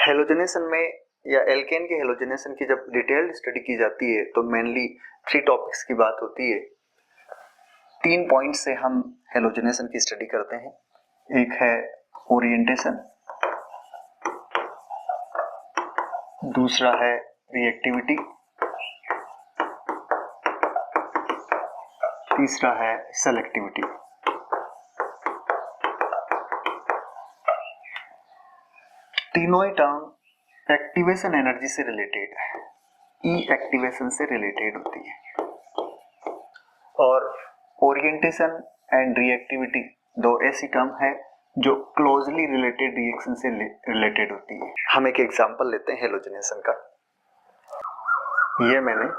Halogenation में या alkene के हेलोजनेशन की जब डिटेल्ड स्टडी की जाती है तो मेनली 3 टॉपिक्स की बात होती है। 3 पॉइंट से हम हेलोजनेशन की स्टडी करते हैं। एक है ओरिएंटेशन, दूसरा है रिएक्टिविटी, तीसरा है सेलेक्टिविटी। तीनों ही टर्म एक्टिवेशन एनर्जी से रिलेटेड है, ई एक्टिवेशन से रिलेटेड होती है। और ओरिएंटेशन एंड रिएक्टिविटी दो ऐसी टर्म है जो क्लोजली रिलेटेड रिएक्शन से रिलेटेड होती है। हम एक एग्जांपल लेते हैं हेलोजनेशन का। ये मैंने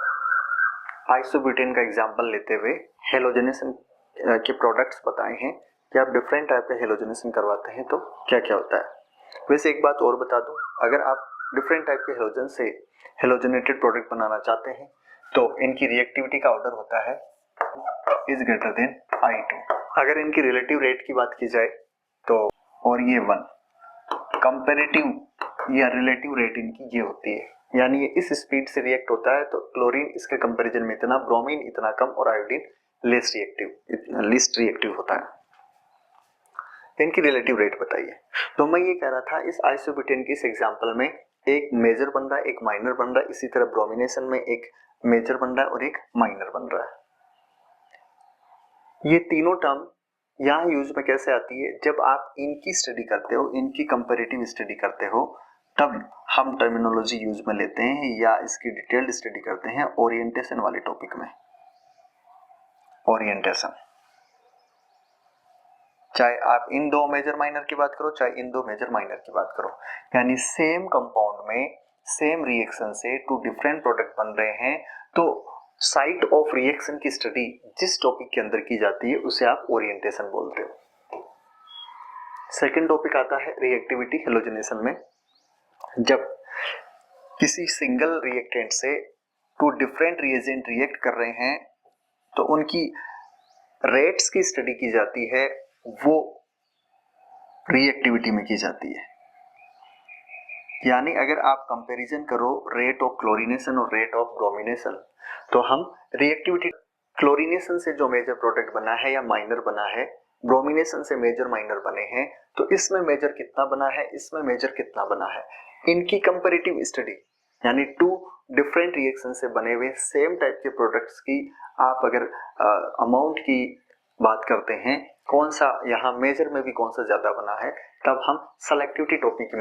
आइसोब्यूटेन का एग्जांपल लेते हुए हेलोजनेशन के प्रोडक्ट्स बताए हैं कि आप डिफरेंट टाइप के हेलोजनेशन करवाते हैं तो क्या क्या होता है। वैसे एक बात और बता दूं, अगर आप डिफरेंट टाइप के हेलोजन से हेलोजनेटेड प्रोडक्ट बनाना चाहते हैं तो इनकी रिएक्टिविटी का ऑर्डर होता है इज ग्रेटर देन I2। अगर इनकी रिलेटिव रेट की बात की जाए तो और ये 1 कंपैरेटिव या रिलेटिव रेट इनकी ये होती है, यानी ये इस स्पीड से रिएक्ट होता है तो क्लोरीन इसके कंपैरिजन में इतना, ब्रोमीन इतना कम और आयोडीन लिस्ट रिएक्टिव होता है। इनकी रिलेटिव रेट बताइए। तो मैं ये कह रहा था इस आइसोब्यूटेन की इस एग्जांपल में एक मेजर बन रहा है, एक माइनर बन रहा है, इसी तरह ब्रोमिनेशन में एक मेजर बन रहा है और एक माइनर बन रहा है। ये तीनों टर्म यहाँ यूज में कैसे आती है, जब आप इनकी स्टडी करते हो, इनकी कंपैरेटिव स्टडी करते हो, तब हम टर्मिनोलॉजी यूज में लेते हैं या इसकी डिटेल्ड स्टडी करते हैं ओरिएंटेशन वाले टॉपिक में। ओरिएंटेशन चाहे आप इन दो मेजर माइनर की बात करो, चाहे इन दो मेजर माइनर की बात करो, यानी सेम कंपाउंड में सेम रिएक्शन से 2 डिफरेंट प्रोडक्ट बन रहे हैं तो साइट ऑफ रिएक्शन की स्टडी जिस टॉपिक के अंदर की जाती है उसे आप ओरिएंटेशन बोलते हो। सेकंड टॉपिक आता है रिएक्टिविटी हेलोजनेशन में। जब किसी सिंगल रिएक्टेंट से 2 डिफरेंट रिएजेंट रिएक्ट कर रहे हैं तो उनकी रेट्स की स्टडी की जाती है, वो रिएक्टिविटी में की जाती है। यानी अगर आप कंपैरिजन करो रेट ऑफ क्लोरीनेशन और रेट ऑफ ब्रोमिनेशन तो हम रिएक्टिविटी क्लोरीनेशन से जो मेजर प्रोडक्ट बना है या माइनर बना है, ब्रोमिनेशन से मेजर माइनर बने हैं, तो इसमें मेजर कितना बना है, इसमें मेजर कितना बना है, इनकी कंपैरेटिव स्टडी यानी 2 डिफरेंट रिएक्शन से बने हुए सेम टाइप के प्रोडक्ट्स की आप अगर अमाउंट की बात करते हैं, कौन सा यहाँ मेजर में भी कौन सा ज्यादा बना है, तब हम सेलेक्टिविटी टॉपिक